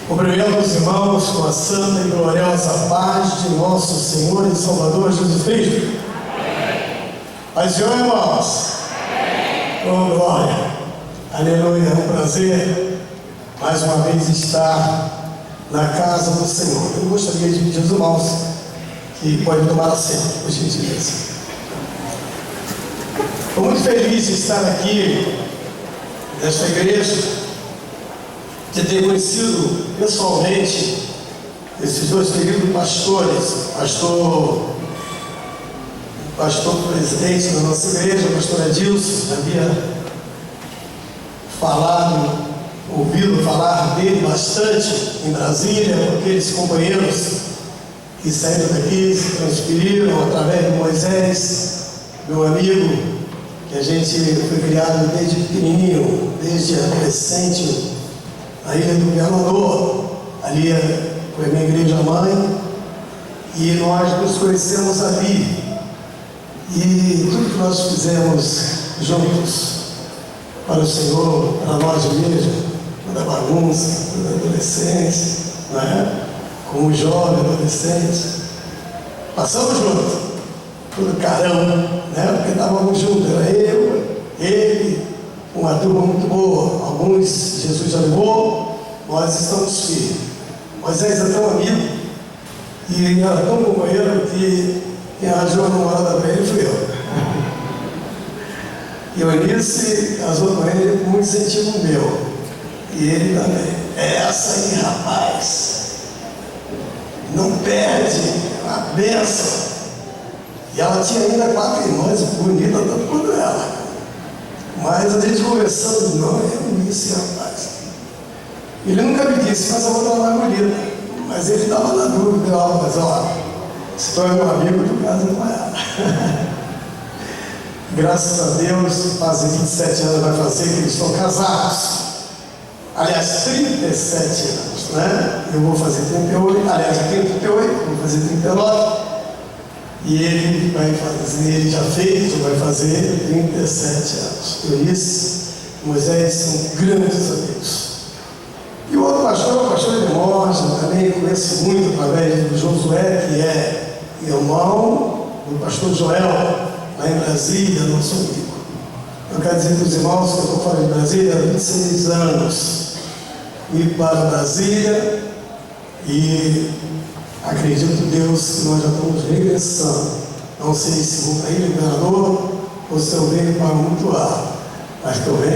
Cumprimentamos os irmãos com a santa e gloriosa paz de nosso Senhor e Salvador Jesus Cristo. Amém. Paz do Senhor, irmãos. Amém. Oh, glória. Aleluia. É um prazer mais uma vez estar na casa do Senhor. Eu gostaria de pedir aos irmãos que podem tomar assento, por gentileza. Estou muito feliz de estar aqui nesta igreja, de ter conhecido pessoalmente esses dois queridos pastores, pastor presidente da nossa igreja, o pastor Adilson. Já havia ouvido falar dele bastante em Brasília, com aqueles companheiros que saíram daqui, se transferiram através de Moisés, meu amigo, que a gente foi criado desde pequenininho, desde adolescente, na ilha do Governador. Ali foi a minha igreja mãe, e nós nos conhecemos ali. E tudo que nós fizemos juntos para o Senhor, para nós igreja, toda bagunça, toda adolescência, não é? Como jovem, adolescente, passamos juntos, tudo caramba, né? Porque estávamos juntos, era eu, ele, uma turma muito boa. Alguns Jesus já levou, nós estamos firmes. Moisés é tão amigo e era tão companheiro que quem arranjou a namorada para ele fui eu. E o Eunice casou com ele com muito incentivo meu. E ele também. É essa aí, rapaz. Não perde, é uma benção. E ela tinha ainda 4 irmãs, bonita tanto quanto ela. Mas a gente conversando, não, é Eunice, rapaz. Ele nunca me disse, mas a outra é mais bonita. Mas ele estava na dúvida, mas ó, se tu é meu amigo, tu casa com ela. Graças a Deus, fazem 27 anos vai fazer que eles estão casados. Aliás, 37 anos, né? Eu vou fazer 38, aliás, eu tenho 38, vou fazer 39. E ele vai fazer, ele já fez, vai fazer 37 anos. Eunice e Moisés são grandes amigos. E o outro pastor, o pastor Edemorge, também conheço muito através do Josué, que é irmão do pastor Joel, lá em Brasília, nosso amigo. Eu quero dizer para os irmãos que eu estou fora de Brasília há 26 anos. Vim para Brasília e acredito em Deus que nós já estamos regressando. Não sei se vou para a Ilha do Governador ou se eu venho para o Mutuá, mas estou bem.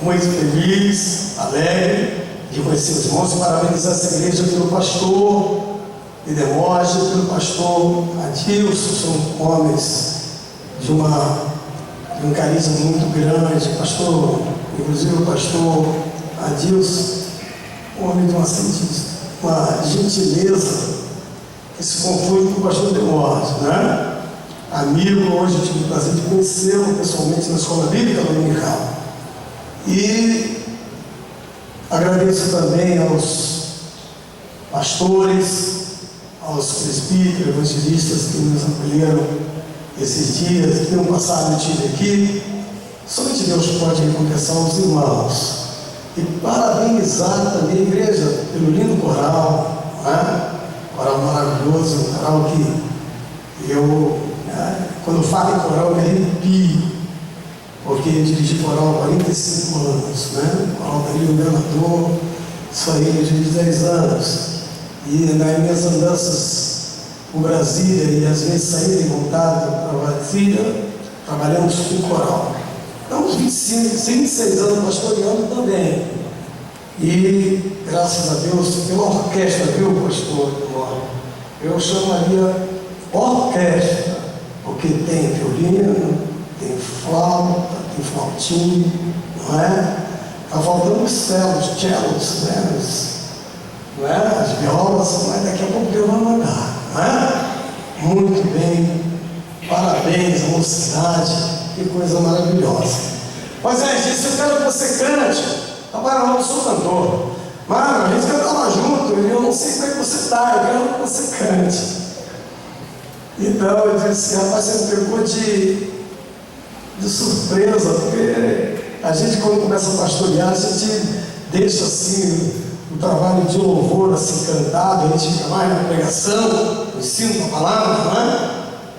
Muito feliz, alegre de conhecer os irmãos e parabenizar essa igreja pelo pastor Edemorge, pelo pastor Adilson. São homens de um carisma muito grande. Pastor, inclusive o pastor Adilson, um homem de uma gentileza que se confunde com o pastor Edemorge, né? Amigo, hoje eu tive o prazer de conhecê-lo pessoalmente na escola bíblica dominical. E agradeço também aos pastores, aos presbíteros, evangelistas que nos acolheram esses dias, que tenham passado o dia aqui. Somente Deus pode recompensar os irmãos. E parabenizar também a igreja pelo lindo coral, né? Coral maravilhoso, um coral que eu, quando falo em coral, me arrepio, porque eu dirigi coral há 45 anos, né? Coral da Ilha do Governador, isso aí eu dirigi 10 anos. E nas minhas andanças por Brasília, e às vezes saindo e voltado para Brasília, trabalhamos com coral. Então, uns 26 anos pastoreando também. E, graças a Deus, pela orquestra, viu, pastor? Eu chamaria orquestra, porque tem violino, tem flauta, tem flautinho, não é? Está faltando os cellos, né? Não é? As violas, mas daqui a pouco Deus vai mandar, não é? Muito bem, parabéns à mocidade, que coisa maravilhosa. Mas disse, eu quero que você cante. Rapaz, eu não sou cantor. Mano, a gente cantava junto, e eu não sei como é que você está, eu quero que você cante. Então eu disse, rapaz, você me pegou de surpresa, porque a gente quando começa a pastorear, a gente deixa assim o trabalho de louvor assim cantado, a gente fica mais na pregação, no ensino da palavra, não é?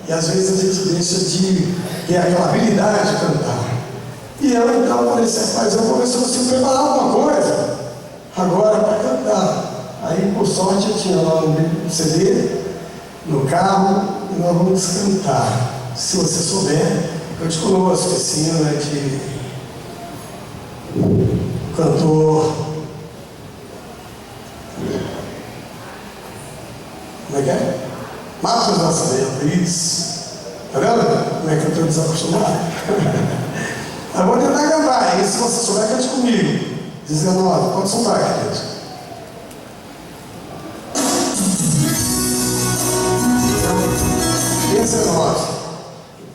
E às vezes a gente deixa de ter aquela habilidade de cantar. E eu então falei assim, mas eu vou ver se eu consigo preparar alguma coisa agora para cantar. Aí por sorte eu tinha lá um CD no carro e nós vamos cantar. Se você souber, eu te conosco, assim, né, de cantor. Como é que é? Marcos Nascimento, isso. Tá vendo? Como é que eu estou desacostumado? Eu vou tentar cantar, aí se você souber, cante comigo. 19, pode soltar, querido. E 19.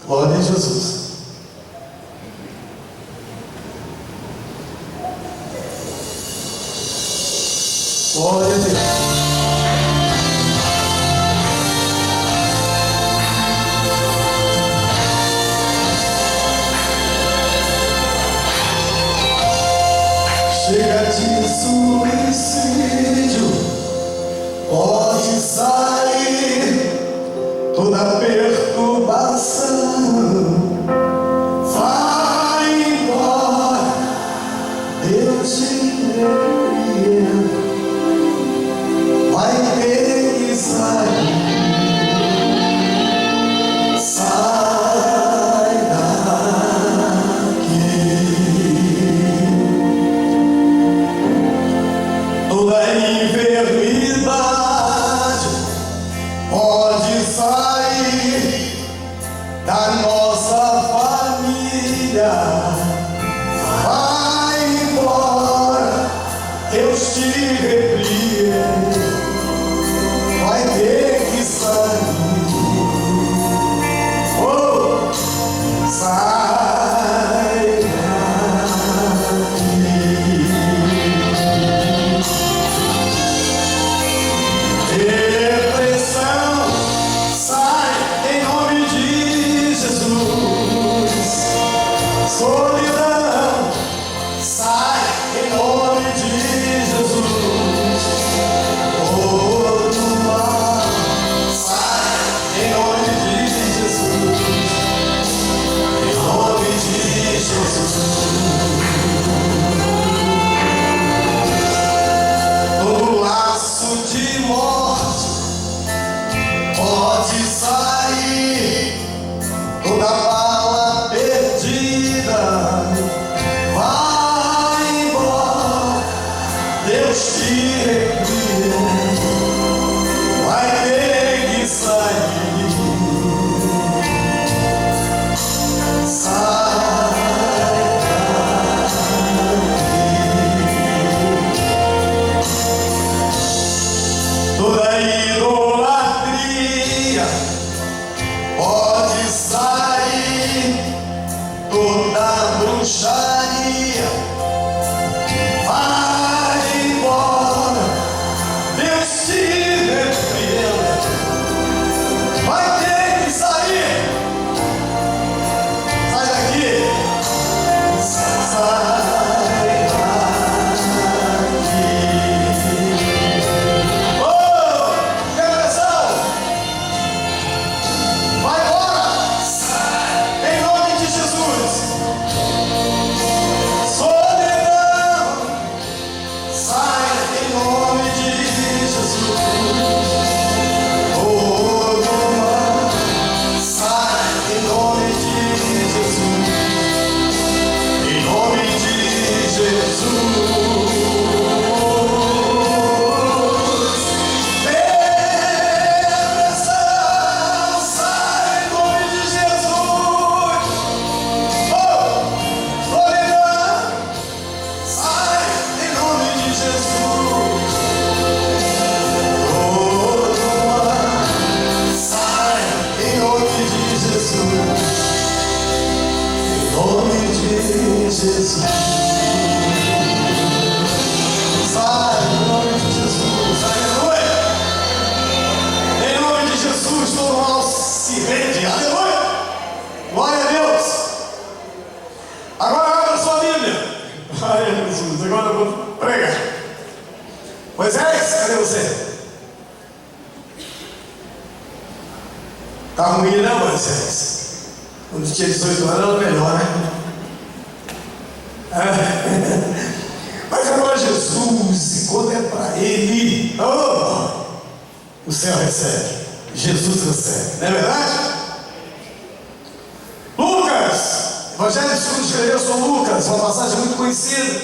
Glória a Jesus. Glória a Deus. Chega de suicídio, pode sair toda perturbação, vai embora, Deus te repreenda, vai ter que sair, sai daqui. Toda enfermidade pode sair da nossa família, vai embora, Deus te repreende, vai ter que sair, oh, sai daqui. Depressão, sai em nome de Jesus. Solidão, sai em nome de Jesus. Todo mal, sai em nome de Jesus. Em nome de Jesus. Todo laço de morte pode sair, toda bala perdida vai embora, Deus te repreende, vai ter que sair, sai daqui. Toda idolatria pode sair, toda bruxaria vai embora, Deus te repreenda, vai ter que sair, sai daqui, sai daqui. Oh, depressão, vai embora, em nome de Jesus. Solidão, sai em nome de Jesus. Todo mal, sai em nome de Jesus. Em nome de Jesus. Depressão, sai em nome de Jesus. Oh, solidão, sai em nome de Jesus. Todo mal, sai em nome de Jesus. Em nome de Jesus. Sai em nome de Jesus. Aleluia. Em nome de Jesus, todo mal se rende. Aleluia. Glória a Deus. Agora abra sua Bíblia. Ai, Jesus, agora eu vou pregar. Tá ruim, né, Moisés? Quando tinha 18 anos era melhor, né? Mas agora Jesus, quando é para Ele, o céu recebe, Jesus recebe, não é verdade? Lucas, Evangelho segundo escreveu sobre Lucas, uma passagem muito conhecida,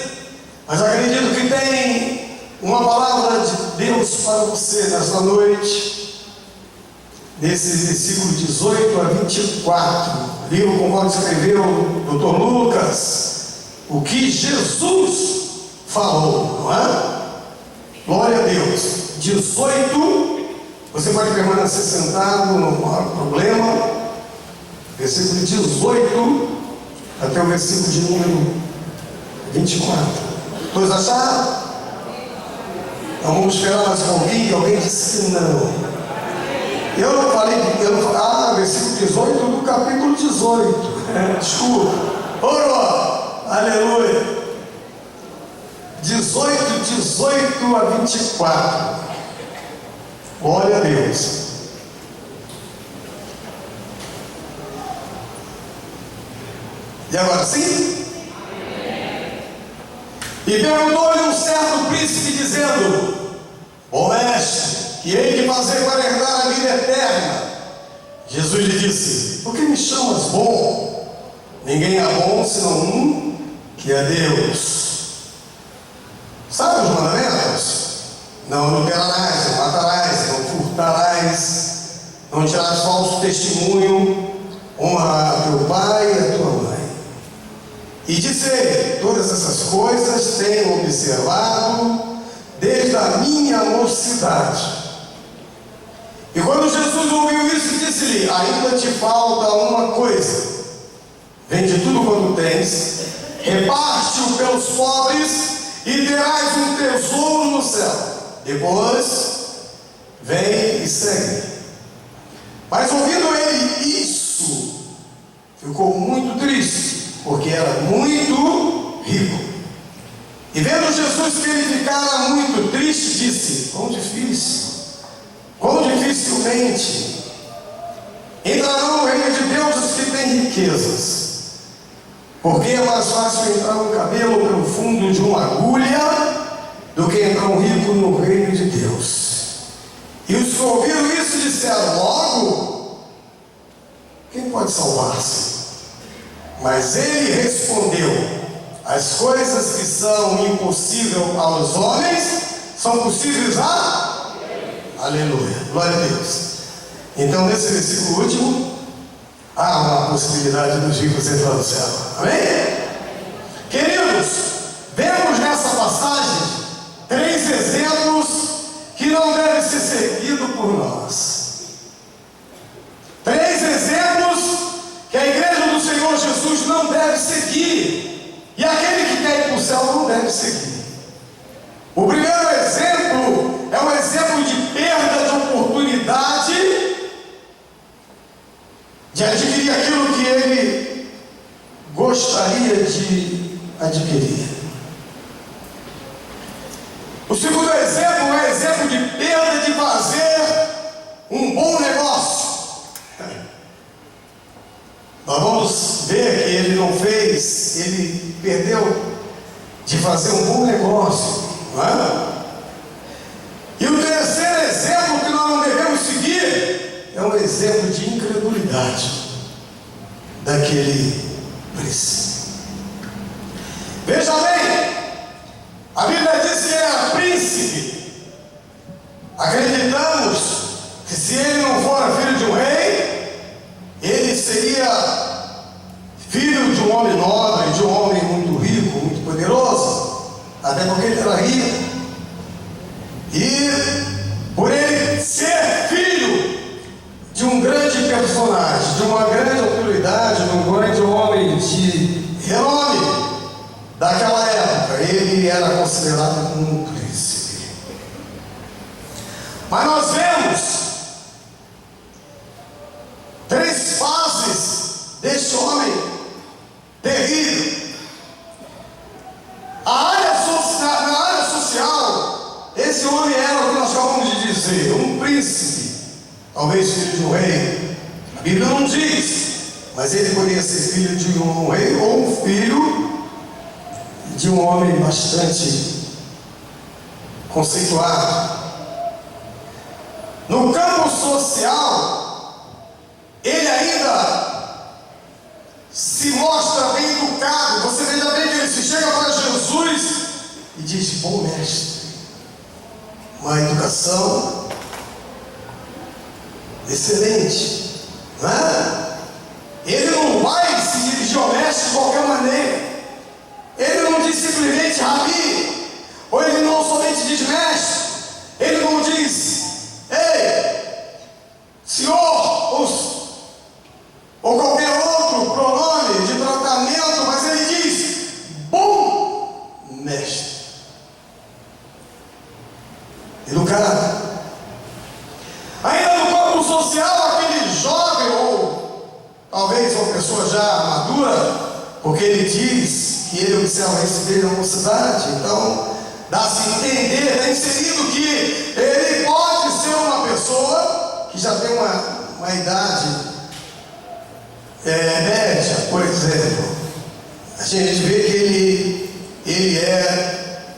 mas acredito que tem uma palavra de Deus para você nesta noite, nesse versículo 18 a 24, livro conforme escreveu o Dr. Lucas, o que Jesus falou, não é? Glória a Deus. 18, você pode permanecer sentado, não há problema. Versículo 18 até o versículo de número 24. Todos acharam? Então vamos esperar mais um pouquinho. Alguém disse que não. Eu não falei, versículo 18 do capítulo 18. Desculpa. Aleluia. 18 a 24. Glória a Deus. E agora sim? E perguntou-lhe um certo príncipe, dizendo: ó mestre, que hei de fazer para herdar a vida eterna? Jesus lhe disse: por que me chamas bom? Ninguém é bom senão um, que é Deus. Sabe os mandamentos? Não adulterarás, não matarás, não furtarás, não tirarás falso testemunho, honra a teu pai e a tua mãe. E disse ele: todas essas coisas tenho observado desde a minha mocidade. E quando Jesus ouviu isso, disse-lhe: ainda te falta uma coisa. Vende tudo quanto tens, reparte-o pelos pobres, e terás um tesouro no céu. Depois, vem e segue. Mas ouvindo ele isso, ficou muito triste, porque era muito rico. E vendo Jesus que ele ficara muito triste, disse: quão dificilmente entrarão no reino de Deus os que têm riquezas. Porque é mais fácil entrar um camelo pelo fundo de uma agulha do que entrar um rico no reino de Deus. E os que ouviram isso disseram: logo, quem pode salvar-se? Mas ele respondeu: as coisas que são impossíveis aos homens são possíveis a Deus. Aleluia, glória a Deus. Então, nesse versículo último, há uma possibilidade dos ricos entrar no céu. Amém? Queridos, vemos nessa passagem 3 exemplos que não devem ser seguidos por nós. 3 exemplos que a igreja do Senhor Jesus não deve seguir, e aquele que quer ir para o céu não deve seguir. O primeiro exemplo é um exemplo de perda de oportunidade de adquirir aquilo que ele gostaria de adquirir. O segundo exemplo é o exemplo de perda de fazer um bom negócio. Nós vamos ver que ele não fez, ele perdeu de fazer um bom negócio, não é? E o terceiro exemplo que nós não devemos seguir é um exemplo de incredulidade daquele príncipe. Veja bem, a Bíblia diz que ele era príncipe. Acreditamos que se ele não for filho de um rei, ele seria filho de um homem nobre, de um homem muito rico, muito poderoso, até porque ele era rico. E por ele ser filho de um grande personagem, de uma grande autoridade, de um grande homem de renome daquela época, ele era considerado como um príncipe. Mas nós vemos 3 fases deste homem terrível. Na área social, esse homem era o que nós acabamos de dizer, um príncipe, talvez filho de um rei, A Bíblia não diz, mas ele poderia ser filho de um rei ou um filho de um homem bastante conceituado. No campo social, ele ainda se mostra bem educado. Você veja bem que ele se chega para Jesus e diz: bom mestre, uma educação excelente, não é? Ele não vai se dirigir ao mestre de qualquer maneira. Ele não diz simplesmente rabi, ou ele não somente diz mestre. Ele não diz ei, senhor, ou qualquer outro pronome de tratamento, mas ele diz bom mestre. Educado. Ainda no campo social, aquele jovem, ou talvez uma pessoa já madura, porque ele diz que ele observa isso dele na mocidade, então dá-se a entender, está inserido que ele pode ser uma pessoa que já tem uma idade média, por exemplo. A gente vê que ele é,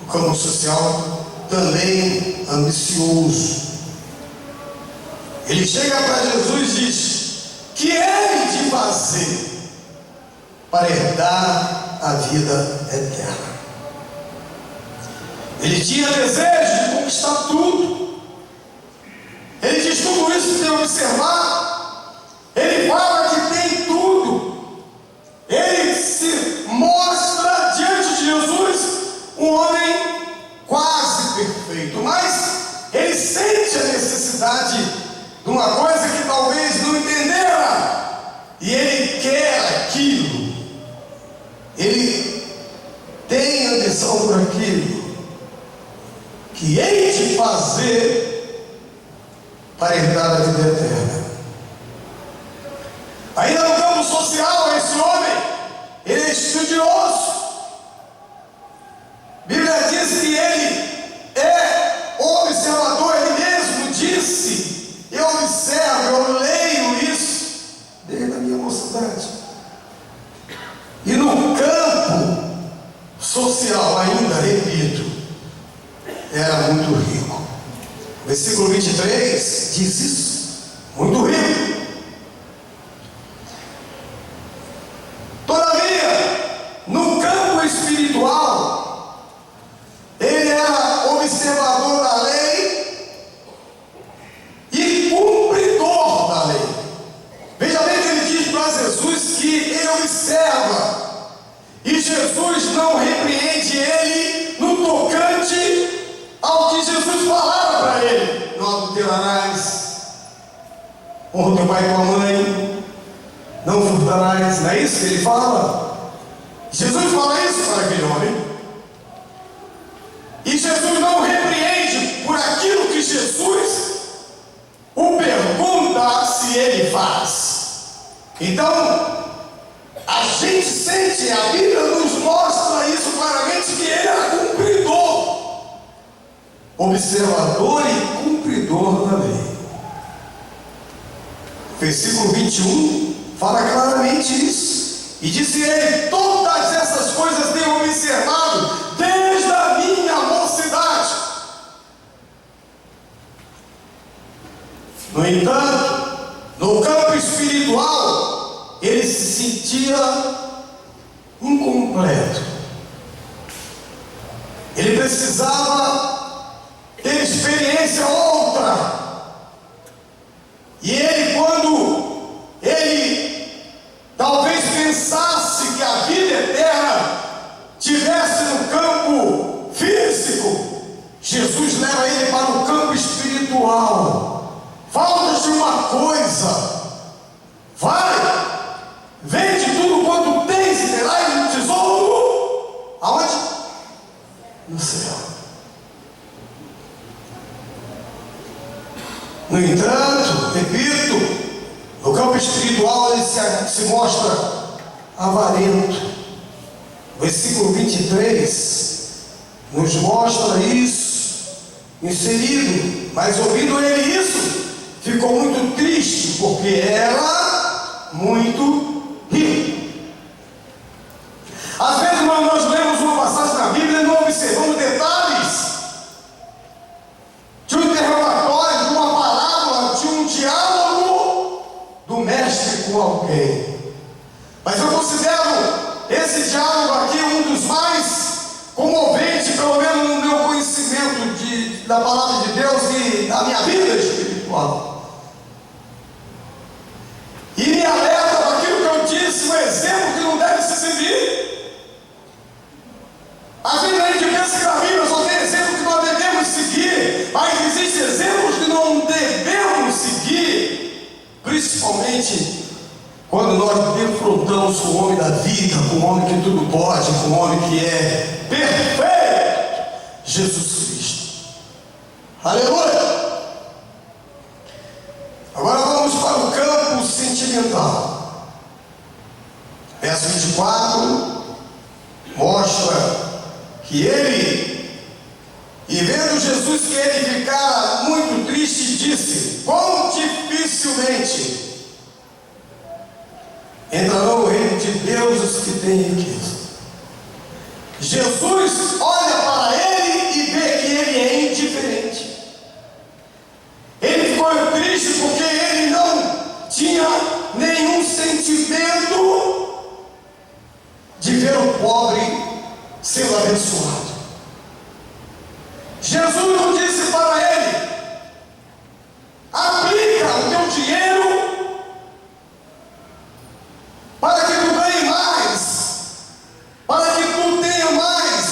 no campo social, também ambicioso. Ele chega para Jesus e diz: que hei de fazer para herdar a vida eterna? Ele tinha desejo de conquistar tudo. Ele diz tudo isso sem observar. Ele fala que tem tudo. Ele se mostra diante de Jesus um homem quase perfeito, mas ele sente a necessidade de uma coisa que talvez não entendera, e ele quer aquilo. Ele tem ambição por aquilo. Que hei de fazer para herdar a vida eterna? Ainda no campo social, esse homem, ele é estudioso. A Bíblia diz que ele é observador. Ele mesmo disse: eu observo, eu leio isso desde a minha mocidade. E no campo social ainda, repito, era muito rico. Versículo 23 diz isso: muito rico. Todavia, no campo espiritual, ele era observador da lei e cumpridor da lei. Veja bem que ele diz para Jesus que ele observa, e Jesus não repreende ele no tocante ao que Jesus falava para ele: não adulterarás, honra teu pai e tua mãe, não furtarás. Não é isso que ele fala? Jesus fala isso para aquele homem, e Jesus não repreende por aquilo que Jesus o pergunta se ele faz. Então, a gente sente, a Bíblia nos mostra isso claramente, que ele era cumpridor, observador e cumpridor da lei. Versículo 21 fala claramente isso. E disse ele: todas essas coisas tenho observado desde a minha mocidade. No entanto, no campo espiritual, ele se sentia incompleto. Ele precisava ter experiência outra. E ele, quando ele talvez pensasse que a vida eterna tivesse no campo físico, Jesus leva ele para o campo espiritual. Falta-te uma coisa: vai, vende tudo quanto tens e terás um tesouro. Aonde? No céu. No entanto, repito, no campo espiritual ele se mostra avarento. Versículo 23 nos mostra isso inserido. Mas ouvindo ele isso, ficou muito triste porque era muito rico. Às vezes nós lemos uma passagem na Bíblia e não observamos detalhes de um interrogatório, de uma parábola, de um diálogo do mestre com alguém. Mas eu considero esse diálogo aqui um dos mais comoventes, pelo menos no meu conhecimento da palavra de Deus e da minha vida espiritual. E me alerta para aquilo que eu disse, um exemplo que não deve se seguir. Às vezes a gente pensa que na Bíblia só tem exemplos que nós devemos seguir, mas existem exemplos que não devemos seguir, principalmente quando nós defrontamos com o homem da vida, com o homem que tudo pode, com o homem que é perfeito, Jesus Cristo. Aleluia! Agora vamos para o campo sentimental. Verso 24 mostra que ele, e vendo Jesus que ele ficara muito triste, disse: quão dificilmente entrarão no reino de Deus os que têm riqueza. Jesus olha para ele e vê que ele é indiferente. Ele ficou triste porque ele não tinha nenhum sentimento de ver o pobre sendo abençoado. Jesus não disse para ele: aplica o teu dinheiro para que tu ganhe mais, para que tu tenha mais.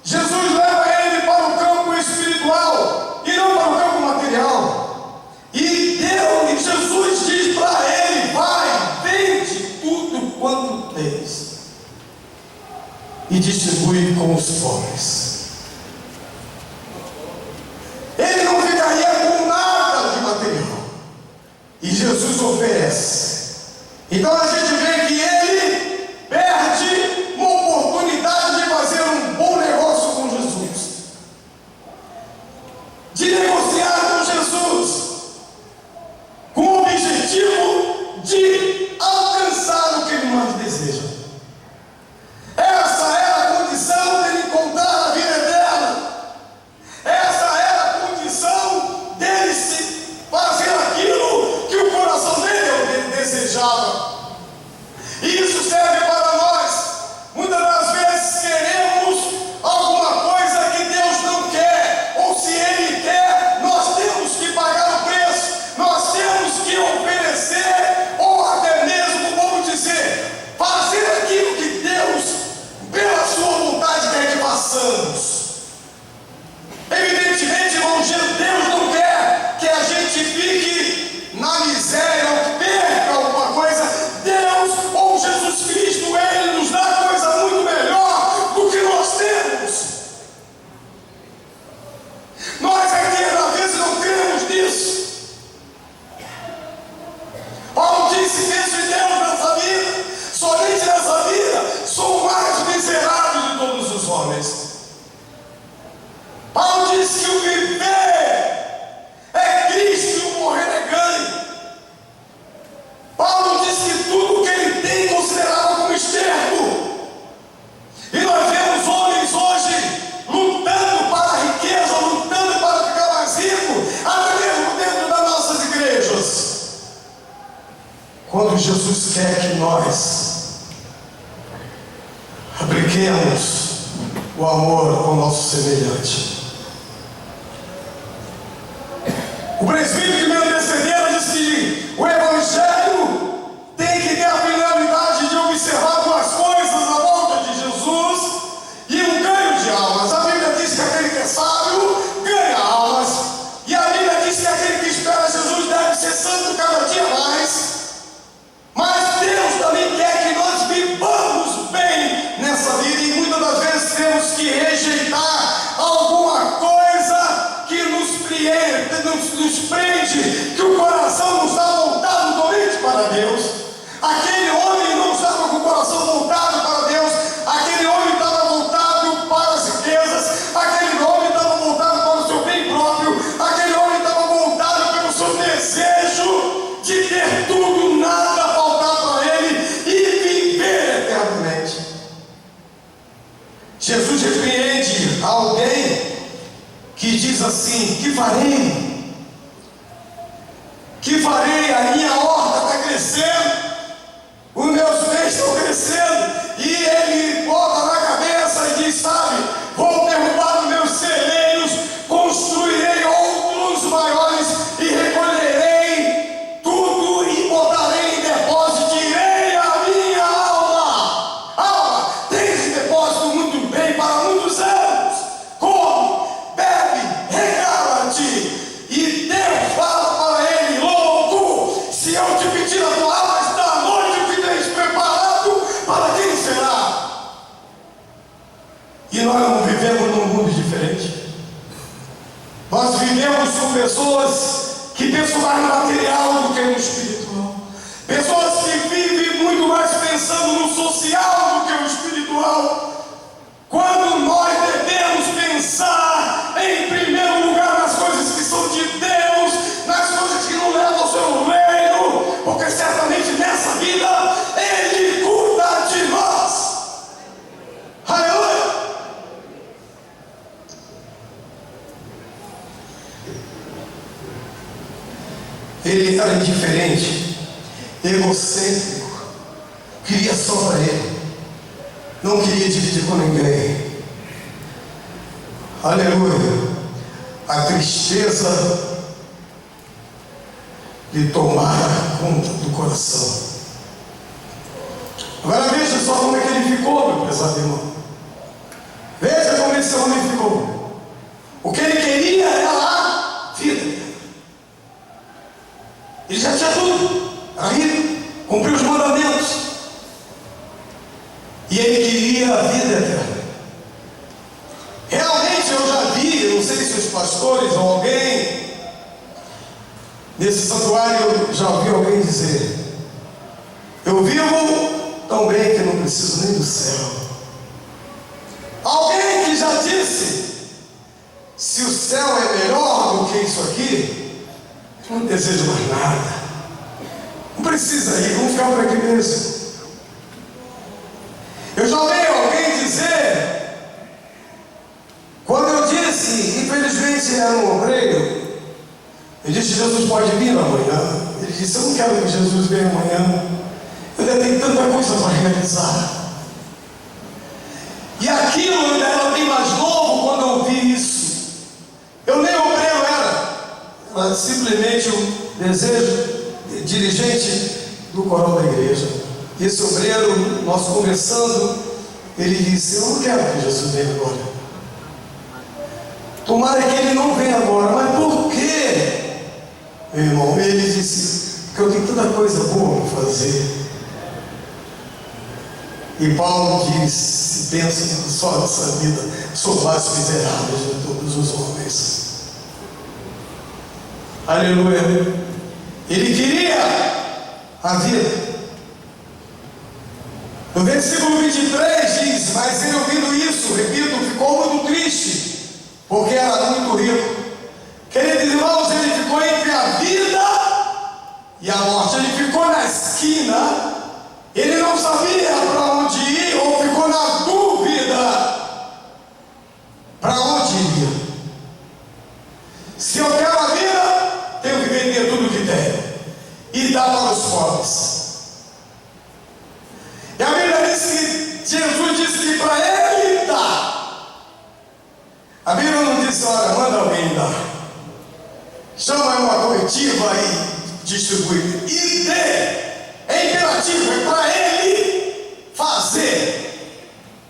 Jesus leva ele para o campo espiritual e não para o campo material. E Jesus diz para ele: vai, vende tudo quanto tens e distribui com os pobres. Ele não ficaria com nada de material, e Jesus oferece. Então a gente vê que ele perde uma oportunidade de fazer um bom negócio com Jesus, de negociar com Jesus, com o objetivo de alcançar o que ele mais deseja. Essa era a condição dele encontrar a vida eterna. Essa era a condição dele fazer aquilo que o coração dele desejava. E isso serve para nós. Muitas das vezes queremos alguma coisa que Deus não quer, ou se Ele quer, nós temos que pagar o preço, nós temos que oferecer, ou até mesmo, vamos dizer, fazer aquilo que Deus, pela sua vontade, quer que façamos. Evidentemente, irmãos, Deus não quer que a gente fique na miséria ou que perca alguma coisa. Deus, ou Jesus Cristo, Ele nos dá coisa muito melhor do que nós temos. Nós aqui, às vezes, não cremos nisso. Paulo disse: penso em Deus nessa vida, somente nessa vida sou o mais miserável de todos os homens. Paulo disse que o viver é Cristo e o morrer é ganho. Paulo disse que tudo que ele tem considerava como esterco. E nós vemos homens hoje lutando para a riqueza, lutando para ficar mais rico, até mesmo dentro das nossas igrejas. Quando Jesus quer que nós apliquemos o amor ao nosso semelhante. O presbítero que me antecedeu disse que o Evangelho tem que ter a finalidade de observar algumas coisas à volta de Jesus e o ganho de almas. A Bíblia diz que aquele que é sábio ganha almas, e a Bíblia diz que aquele que espera Jesus deve ser santo cada dia mais. Mas Deus também quer que nós vivamos bem nessa vida, e muitas das vezes temos que rejeitar alguma coisa que nos prende, que e diz assim: que farei? Que farei? A minha horta está crescendo, os meus bens estão crescendo, e ele bota na cabeça e diz: sabe, vou derrubar os meus celeiros, construirei outros maiores e recolherei tudo e botarei em depósito, direi à minha alma: alma, tens depósito muito bem para muitos anos, come, bebe, regala-te. E Deus fala para ele: louco, se eu te pedir a tua alma esta noite, o que tens preparado, para quem será? E nós não vivemos num mundo diferente. Nós vivemos com pessoas que pensam mais no material do que no espiritual. Pessoas que vivem muito mais pensando no social do que no espiritual. Quando nós devemos pensar em primeiro lugar nas coisas que são de Deus, nas coisas que não levam ao seu reino, porque certamente nessa vida Ele cuida de nós. Aleluia! Ele era indiferente, egocêntrico, queria só para ele, não queria dividir com ninguém. Aleluia! A tristeza lhe tomara conta do coração. Agora veja só como é que ele ficou, meu prezado irmão. Veja como esse homem ficou. O que ele queria era a vida. Ele já tinha tudo, era rico, cumpriu os mandamentos, e ele queria a vida eterna. Realmente eu já vi, eu não sei se os pastores ou alguém nesse santuário, eu já ouvi alguém dizer: eu vivo tão bem que não preciso nem do céu. Alguém que já disse: se o céu é melhor do que isso aqui, eu não desejo mais nada, não precisa ir, vamos ficar por aqui mesmo. Eu já ouvi alguém dizer, quando eu disse, infelizmente era um obreiro, eu disse: Jesus pode vir amanhã. Ele disse: eu não quero que Jesus venha amanhã, eu ainda tenho tanta coisa para realizar. E aquilo ainda era bem mais novo quando eu ouvi isso. Eu nem obreiro era simplesmente o desejo dirigente do coral da igreja. Esse obreiro, nós conversando, ele disse: eu não quero que Jesus venha agora. Tomara que ele não venha agora. Mas por quê, meu irmão? Ele disse: porque eu tenho tanta coisa boa para fazer. E Paulo diz: se pensa só nessa vida, sou mais miserável de todos os homens. Aleluia. Ele queria a vida. No versículo 23 diz: mas ele, ouvindo isso, repito, ficou muito triste, porque era muito rico. Queridos irmãos, ele ficou entre a vida e a morte. Ele ficou na esquina. Ele não sabia para onde ir, ou ficou na dúvida para onde iria. Se eu quero a vida, tenho que vender tudo que tenho e dar para os pobres. E a Bíblia diz que Jesus disse que para ele dar. A Bíblia não disse: olha, manda alguém dar, chama uma comitiva e distribui. E dê. É imperativo, é para ele fazer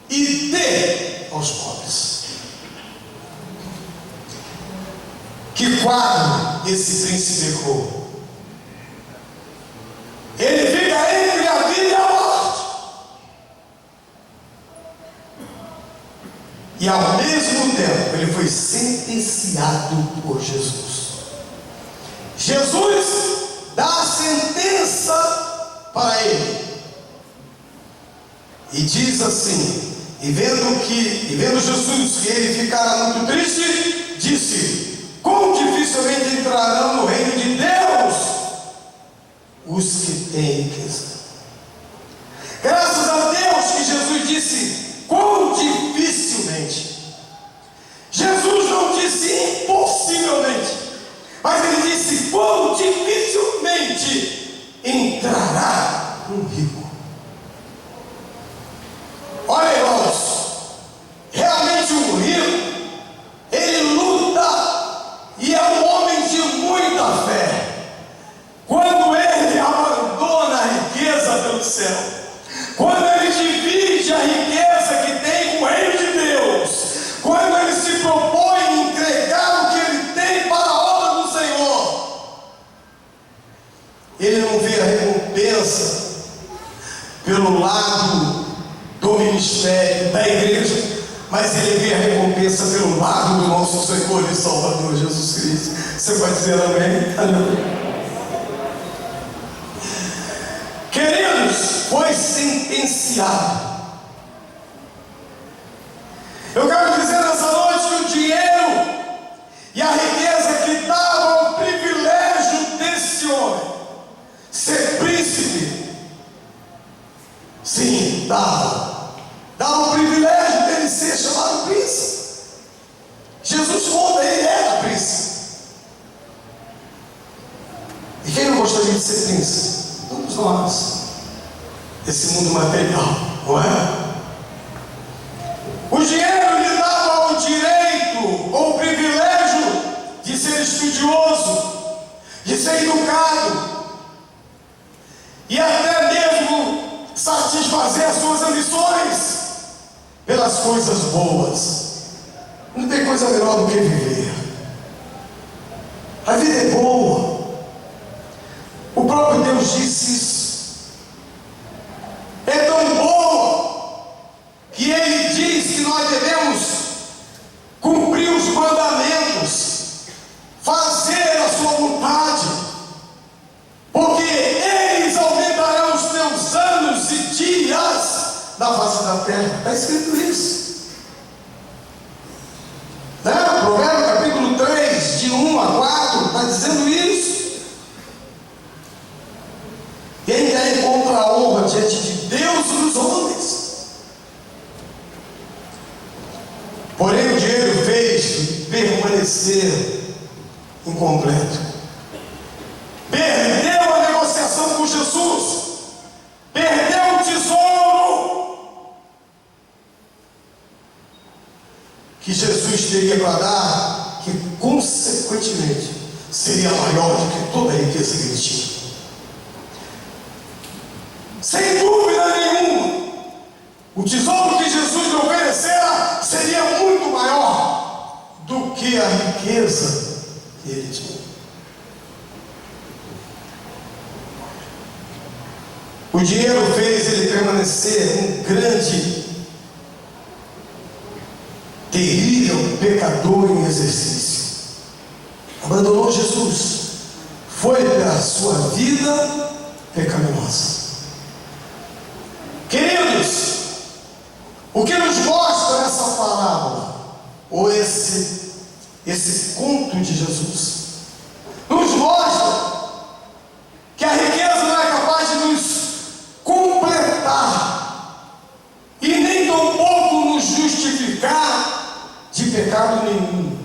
e ter aos pobres. Que quadro esse príncipe ficou? Ele fica entre a vida e a morte, e ao mesmo tempo ele foi sentenciado por Jesus. Jesus dá a sentença para ele, e diz assim: e vendo Jesus que ele ficara muito triste, disse: quão dificilmente entrarão no reino de Deus os que têm riqueza. Graças a Deus que Jesus disse: quão dificilmente. Jesus não disse recompensa pelo lado do ministério, da igreja, mas ele vê a recompensa pelo lado do nosso Senhor e Salvador Jesus Cristo. Você pode dizer amém? Aleluia. Queridos, foi sentenciado. Eu quero dizer nessa noite que o dinheiro e a riqueza que dava o privilégio desse homem ser príncipe, sim, dava o privilégio dele ser chamado príncipe. Jesus conta, ele era príncipe. E quem não gostaria de ser príncipe? Todos nós. Esse mundo material, não é? O dinheiro lhe dava o direito ou o privilégio de ser estudioso, de ser educado e até mesmo satisfazer as suas ambições pelas coisas boas. Não tem coisa melhor do que viver. A vida é boa. O próprio Deus disse isso. É tão boa que Ele diz que nós devemos cumprir os mandamentos, fazer a sua vontade, porque eles aumentarão os teus anos e dias na face da terra. Está escrito isso. Provérbios capítulo 3, de 1 a 4, está dizendo isso. Quem quer encontrar a honra diante de Deus e dos homens? Porém o dinheiro fez permanecer incompleto. Perdeu a negociação com Jesus. Perdeu o tesouro que Jesus teria para dar, que consequentemente seria maior do que toda a riqueza que ele tinha. Sem dúvida nenhuma, o tesouro que Jesus lhe oferecera seria muito maior do que a riqueza que ele tinha. O dinheiro fez ele permanecer um grande, terrível pecador em exercício. Abandonou Jesus, foi pela sua vida pecaminosa. Queridos, o que nos mostra essa parábola, ou esse conto de Jesus, nos mostra que a riqueza não é capaz de nos completar e nem tampouco nos justificar de pecado nenhum.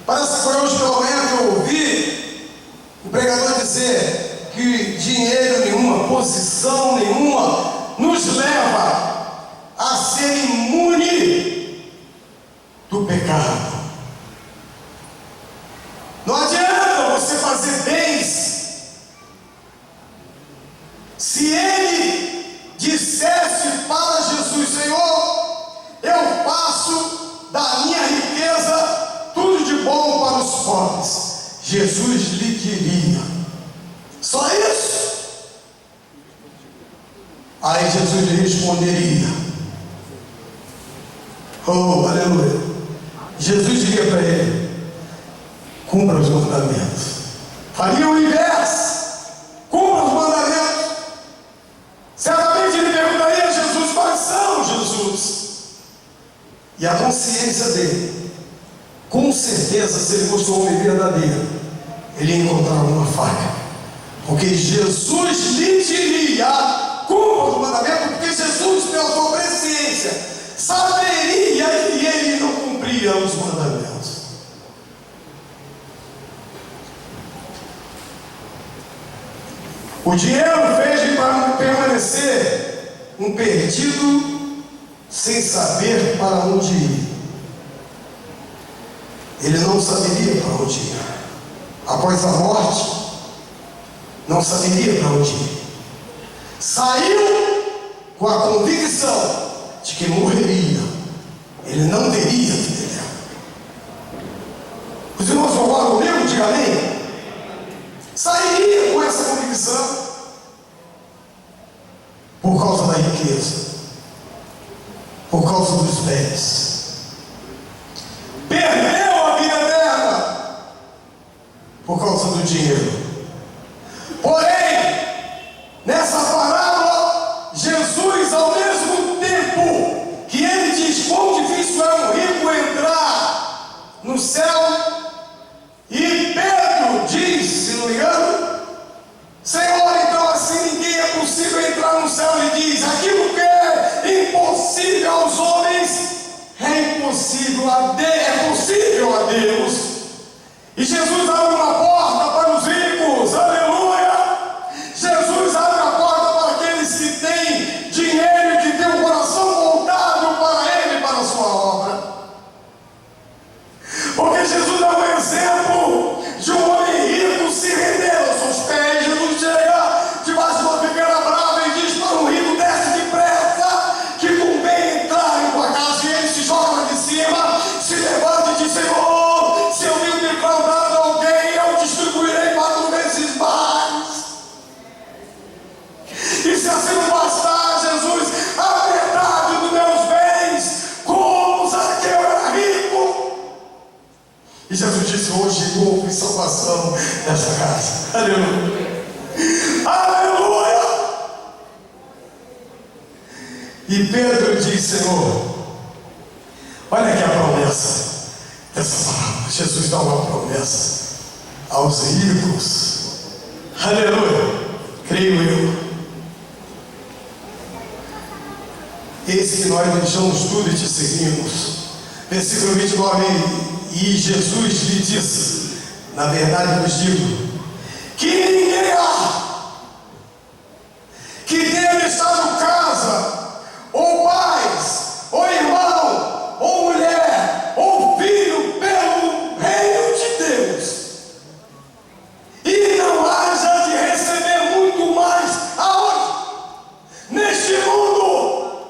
Parece que foi hoje pela manhã que eu ouvi o pregador dizer que dinheiro nenhuma, posição nenhuma nos leva a ser imune do pecado. Não adianta você fazer bens se ele dissesse para Jesus: Senhor, eu faço da minha riqueza tudo de bom para os pobres. Jesus lhe diria: só isso? Aí Jesus lhe responderia: oh, aleluia. Jesus diria para ele: cumpra os mandamentos. Faria o inverso: cumpra os mandamentos. Certamente ele perguntaria a Jesus: quais são, Jesus? E a consciência dele, com certeza, se ele fosse um homem verdadeiro, ele ia encontrar uma falha. Porque Jesus lhe diria: cumpra os mandamentos, porque Jesus, pela sua presciência, saberia que ele não cumpria os mandamentos. O dinheiro fez de permanecer um perdido sem saber para onde ir. Ele não saberia para onde ir. Após a morte, não saberia para onde ir. Saiu com a convicção de que morreria. Ele não teria vida eterna. Os irmãos concordam comigo? Diga amém. Sairia com essa convicção. riqueza, por causa dos bens. Perdeu a vida eterna por causa do dinheiro. Porém, nessa parábola, Jesus, ao mesmo tempo que ele diz quão difícil é um rico entrar no céu, e Pedro diz, se não me engano, Senhor, então assim ninguém é possível entrar no céu. Ele diz, aquilo que é impossível aos homens é impossível é possível a Deus. E Jesus abre uma porta para os ricos, aleluia. Jesus abre a porta para aqueles que têm dinheiro e que têm o coração voltado para Ele, para a sua obra. Porque Jesus dá um exemplo de um homem rico se render aos seus pés. Jesus chega debaixo de uma figueira brava e diz para um rico, desce depressa, que convém entrar em tua casa. E ele se joga lá de cima, se levanta e diz, Senhor, se eu tenho defraudado alguém, eu distribuirei 4 vezes mais. E se assim não bastar, Jesus, a metade dos meus bens, como Zaqueu era rico. E Jesus disse, hoje houve salvação nessa casa. Aleluia. Aleluia. E Pedro disse, Senhor, olha aqui a promessa dessa palavra. Jesus dá uma promessa aos ricos. Aleluia. Creio eu. Eis que nós deixamos tudo e te seguimos. Versículo 29. E Jesus lhe disse, na verdade vos digo, que ninguém há que tenha estado casa, ou pais, ou irmão, ou mulher, ou filho, pelo reino de Deus, e não haja de receber muito mais, aonde? Neste mundo,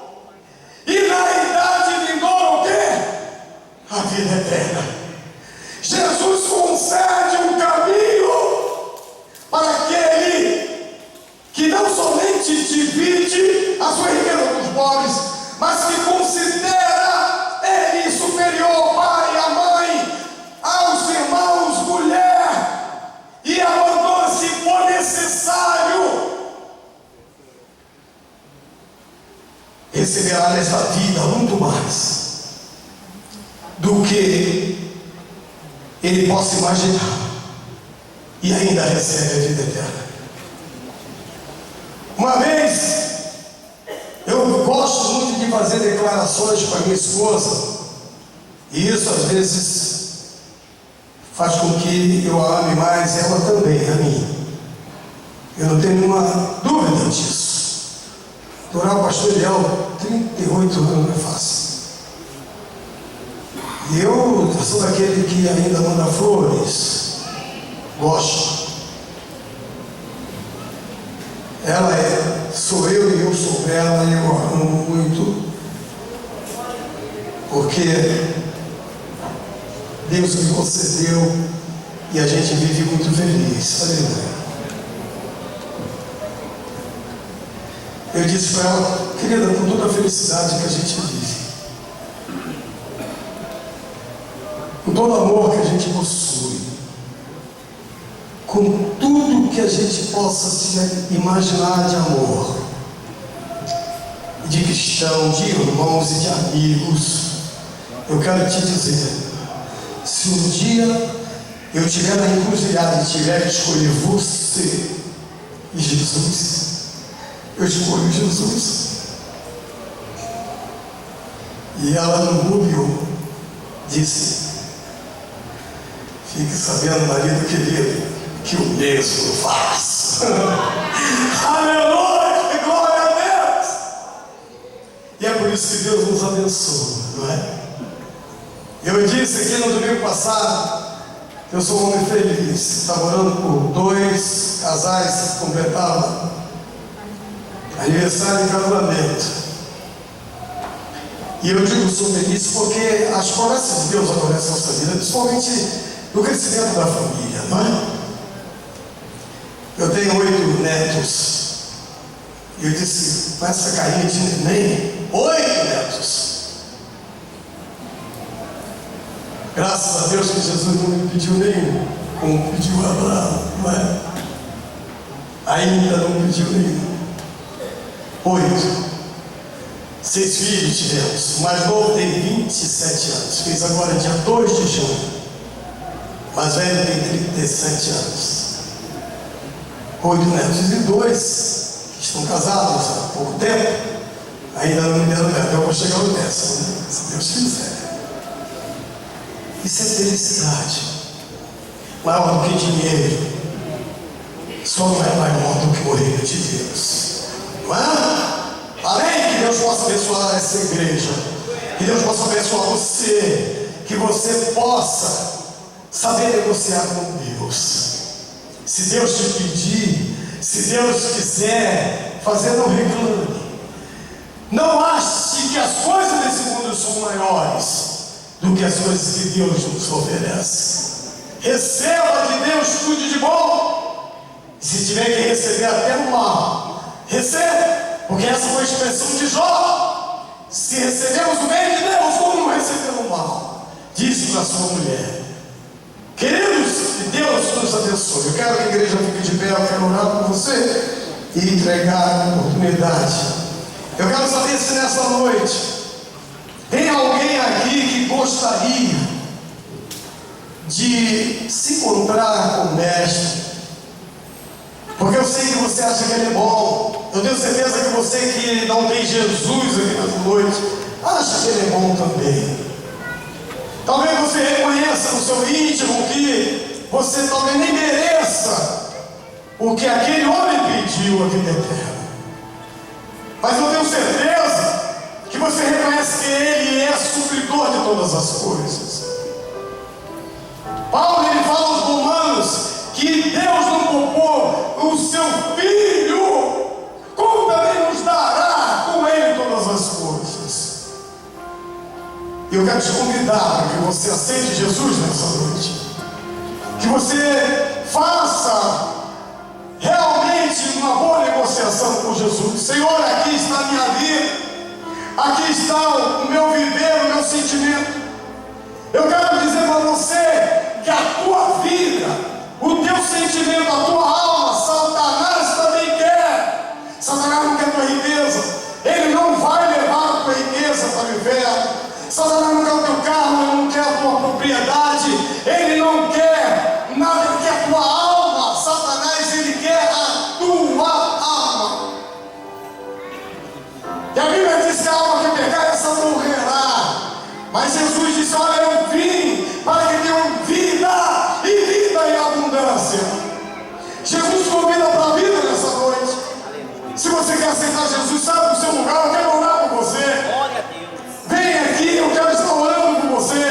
e na idade vindoura o quê? A vida eterna. Jesus concede um caminho para aquele que não somente divide a sua riqueza com os pobres, mas que considera ele superior ao pai, à mãe, aos irmãos, mulher, e abandona, se for necessário, receberá nesta vida muito mais do que ele possa imaginar, e ainda recebe a vida eterna. Uma vez, eu gosto muito de fazer declarações para minha esposa, e isso às vezes faz com que eu a ame mais, ela também, a mim. Eu não tenho nenhuma dúvida disso. Adorar o pastor Eliel, 38 anos não é fácil. E eu sou daquele que ainda manda flores, gosto. Ela sou eu e eu sou ela, e eu a amo muito, porque Deus me concedeu e a gente vive muito feliz. Aleluia. Eu disse para ela, querida, com toda a felicidade que a gente vive, com todo o amor que a gente possui, com tudo que a gente possa se imaginar de amor, de cristão, de irmãos e de amigos, eu quero te dizer, se um dia eu estiver na encruzilhada e tiver que escolher você e Jesus, eu escolho Jesus. E ela no Rubio disse, fique sabendo, marido querido, que o mesmo faz. Aleluia, glória a Deus. E é por isso que Deus nos abençoa, não é? Eu disse aqui no domingo passado, eu sou um homem feliz. Estava orando por 2 casais que completavam aniversário de casamento. E eu digo sou feliz porque as promessas de Deus acontecem na nossa vida, principalmente no crescimento da família, não é? Eu tenho 8 netos Eu disse, com essa carinha de neném, 8 netos. Graças a Deus que Jesus não me pediu nenhum, como pediu Abraão, não é? Ainda não pediu nenhum. 8. 6 filhos tivemos. O mais novo tem 27 anos. Fez agora dia 2 de junho. O mais velho tem 37 anos. 8 netos e 2 que estão casados há pouco tempo. Ainda não me deram neto. Eu vou chegar no 10º, né? Se Deus quiser. Isso é felicidade. Maior do que dinheiro. Só não é maior do que o reino de Deus. Não é? Amém? Que Deus possa abençoar essa igreja. Que Deus possa abençoar você. Que você possa saber negociar com Deus. Se Deus te pedir, se Deus quiser fazer, não reclame. Não ache que as coisas desse mundo são maiores do que as coisas que Deus nos oferece. Receba de Deus tudo de bom. Se tiver que receber até o mal, receba. Porque essa foi a expressão de Jó. Se recebemos o bem de Deus, como não recebemos o mal? Disse para sua mulher. Queridos, que Deus nos abençoe. Eu quero que a igreja fique de pé, eu quero orar por você e entregar a oportunidade. Eu quero saber se nessa noite tem alguém aqui que gostaria de se encontrar com o Mestre. Porque eu sei que você acha que Ele é bom. Eu tenho certeza que você que não tem Jesus aqui nessa noite, acha que Ele é bom também. Talvez você reconheça no seu íntimo que você talvez nem mereça o que aquele homem pediu a vida eterna. Mas eu tenho certeza que você reconhece que Ele é supridor de todas as coisas. Paulo ele fala aos Romanos que Deus não poupou o seu Filho, como também nos dará com Ele todas as coisas. E eu quero te convidar para que você aceite Jesus nessa noite. Que você faça realmente uma boa negociação com Jesus. Senhor, aqui está a minha vida, aqui está o meu viver, o meu sentimento. Eu quero dizer para você que a tua vida, o teu sentimento, a tua alma, Satanás também quer. Satanás não quer a tua riqueza. Ele não vai levar a tua riqueza para o inferno. Satanás não quer o teu carro, ele não quer a tua propriedade, ele não quer nada, ele quer a tua alma. Satanás, ele quer a tua alma. E a Bíblia diz que a alma que pecar, essa morrerá. Mas Jesus disse, olha, eu vim para que tenham vida e vida em abundância. Jesus convida para a vida nessa noite. Se você quer aceitar Jesus, sabe do seu lugar, eu quero orar por você. Vem aqui, eu quero estar orando por você.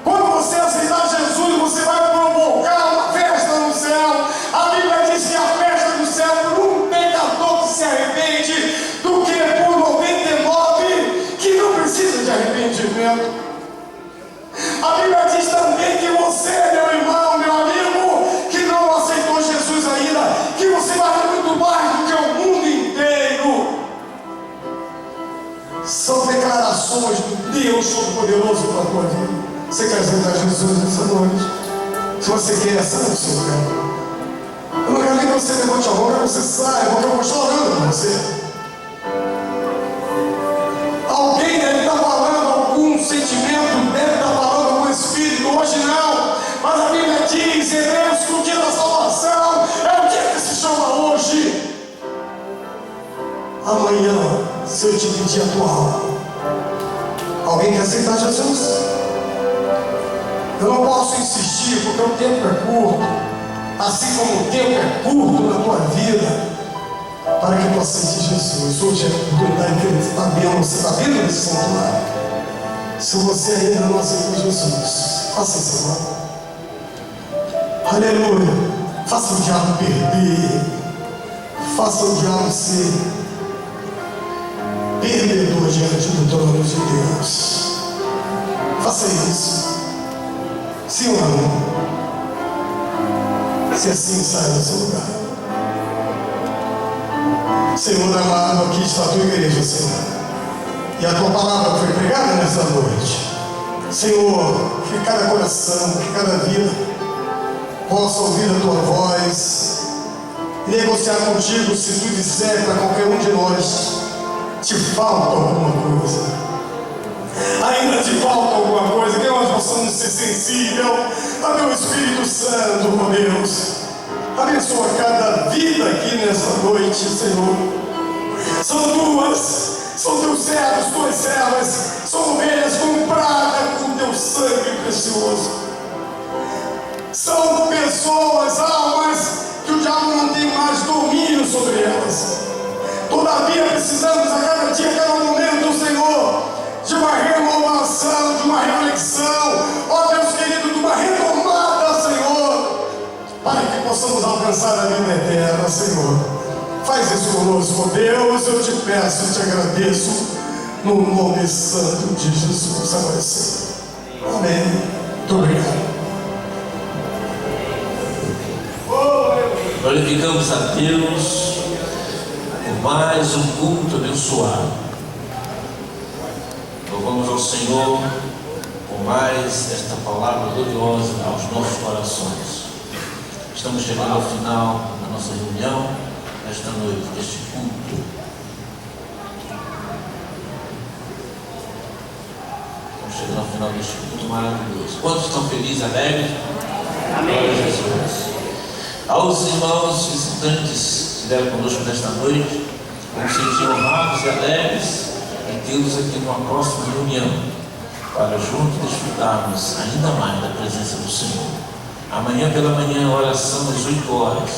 Quando você aceitar Jesus, você vai provocar uma festa no céu. A Bíblia diz que a festa do céu por um pecador que se arrepende, do que por 99 que não precisa de arrependimento. A Bíblia diz também que você, meu irmão, meu amigo, que não aceitou Jesus ainda, que você vai ter muito mais do que o mundo inteiro. São declarações do Deus Todo-Poderoso para a tua vida. Você quer aceitar Jesus nessa noite? Se você quer, saia do seu lugar. Eu não quero nem que você levante a mão, eu quero que você saia, porque eu vou estar orando por você. Alguém deve estar falando algum sentimento, deve estar falando algum espírito, hoje não. Mas a Bíblia diz, Hebreus, que o dia da salvação é o dia que se chama hoje. Amanhã, se eu te pedir a tua alma, alguém quer aceitar Jesus? Eu não posso insistir, porque o tempo é curto, assim como o tempo é curto na tua vida, para que tu aceites Jesus. Hoje é a oportunidade que Ele está vendo, você está vendo nesse santuário. Se você ainda não aceitou Jesus, faça essa mão. Aleluia. Faça o diabo perder, faça o diabo ser perdedor diante do trono de Deus. Faça isso. Sim ou não? Se assim, sai do seu lugar. Senhor amado, aqui está a tua igreja, Senhor, e a tua palavra foi pregada nesta noite. Senhor, que cada coração, que cada vida possa ouvir a tua voz e negociar contigo. Se tu disser para qualquer um de nós, te falta alguma coisa, ainda te falta alguma coisa, que nós possamos ser sensíveis a teu Espírito Santo, ó Deus. Abençoa cada vida aqui nessa noite, Senhor. São tuas, são teus servos, tuas servas, são ovelhas compradas com teu sangue precioso. São pessoas, almas, que o diabo não tem mais domínio sobre elas. Todavia precisamos a cada dia, a cada momento, Senhor, de uma renovação, de uma reflexão, ó Deus querido, de uma retomada, Senhor, para que possamos alcançar a vida eterna, Senhor. Faz isso conosco, Deus, eu te peço e te agradeço, no nome santo de Jesus, agora sim. Amém. Muito obrigado. Glorificamos a Deus por mais um culto abençoado. Louvamos ao Senhor por mais esta palavra gloriosa aos nossos corações. Estamos chegando ao final da nossa reunião, esta noite, deste culto. Estamos chegando ao final deste culto maravilhoso. Quantos estão felizes, alegres? Amém. Glória a Jesus. Aos irmãos visitantes que estiveram conosco nesta noite, vamos sentir honrados e alegres em tê-los aqui numa próxima reunião, para juntos desfrutarmos ainda mais da presença do Senhor. Amanhã pela manhã, oração às 8 horas.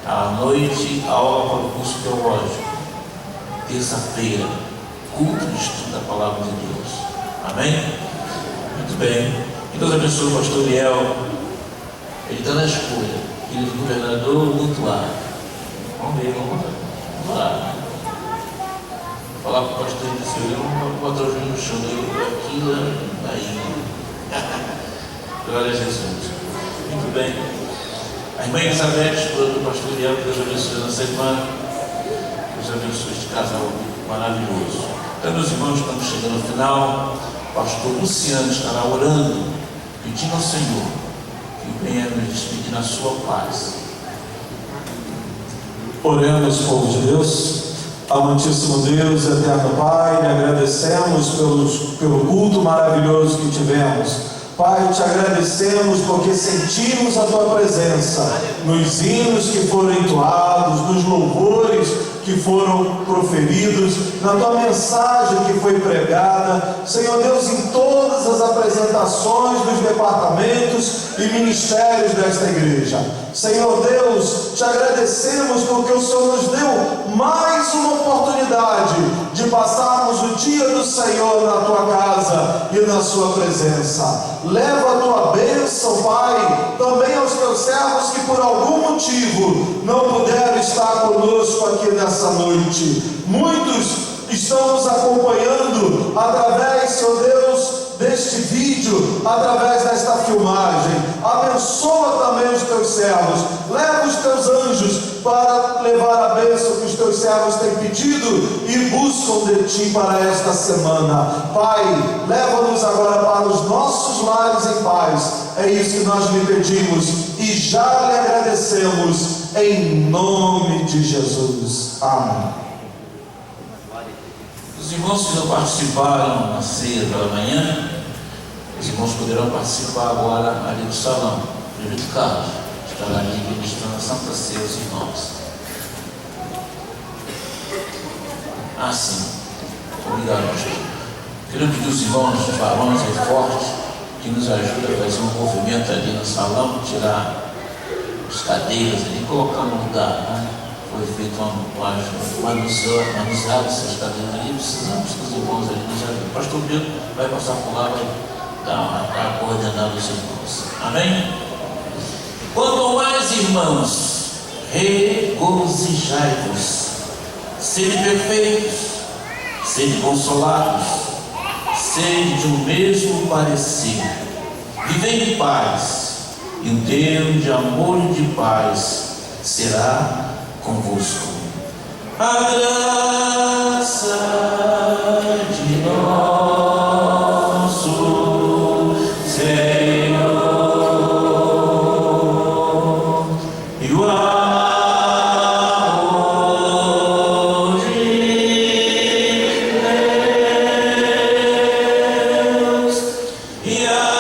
À noite, aula para o curso teológico. Terça-feira, culto de estudo da Palavra de Deus. Amém? Muito bem. Que Deus abençoe o pastor Liel. Ele está na escolha, filho do governador Mutuar. Vamos ver, vamos lá. Vou falar para o pastor e disse: eu não vou botar o joelho no chão, eu aqui, aí. Glória a Jesus. Muito bem. A irmã Elizabeth, esposa do pastor Liel, que Deus abençoe nessa semana. Deus abençoe este casal maravilhoso. Então, meus irmãos, estamos chegando ao final. O pastor Luciano estará orando, pedindo ao Senhor que venha nos despedir na sua paz. Oremos, povo de Deus. Amantíssimo Deus, eterno Pai, lhe agradecemos pelo culto maravilhoso que tivemos. Pai, te agradecemos porque sentimos a tua presença nos hinos que foram entoados, nos louvores que foram proferidos, na tua mensagem que foi pregada, Senhor Deus, em todas as apresentações dos departamentos e ministérios desta igreja. Senhor Deus, te agradecemos porque o Senhor nos deu mais uma oportunidade de passarmos o dia do Senhor na tua casa e na sua presença. Leva a tua bênção, Pai, também aos teus servos que por algum motivo não puderam estar conosco aqui nessa noite. Muitos estão nos acompanhando através, Senhor Deus, deste vídeo, através desta filmagem. Abençoa também os teus servos, leva os teus anjos para levar a bênção que os teus servos têm pedido e buscam de ti para esta semana. Pai, leva-nos agora para os nossos lares em paz. É isso que nós lhe pedimos e já lhe agradecemos em nome de Jesus. Amém. Os irmãos que não participaram na ceia pela manhã, os irmãos poderão participar agora ali do salão. O prefeito Carlos estará ali ministrando a Santa Ceia aos irmãos. Sim. Obrigado, pastor. Quero pedir os irmãos, os varões aí fortes, que nos ajudem a fazer um movimento ali no salão, tirar as cadeiras ali, colocar no lugar, né? Foi feito manuseado essas cadeiras ali, precisamos que os irmãos ali nos ajudem. O pastor Pedro vai passar por lá, vai dar coordenada os irmãos. Amém? Quanto mais, irmãos, regozijai-vos, sede perfeitos, sede consolados, sede de um mesmo parecer, vivei em paz, e o Deus de amor e de paz será convosco. A graça de nosso Senhor e o amor de Deus e a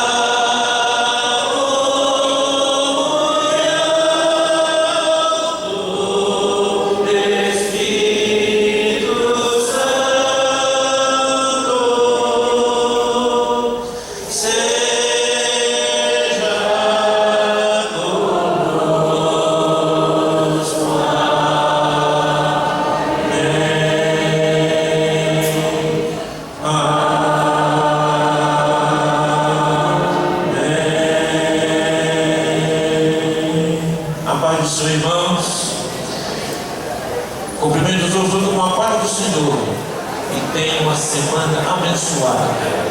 irmãos, cumprimento todos com a paz do Senhor e tenha uma semana abençoada.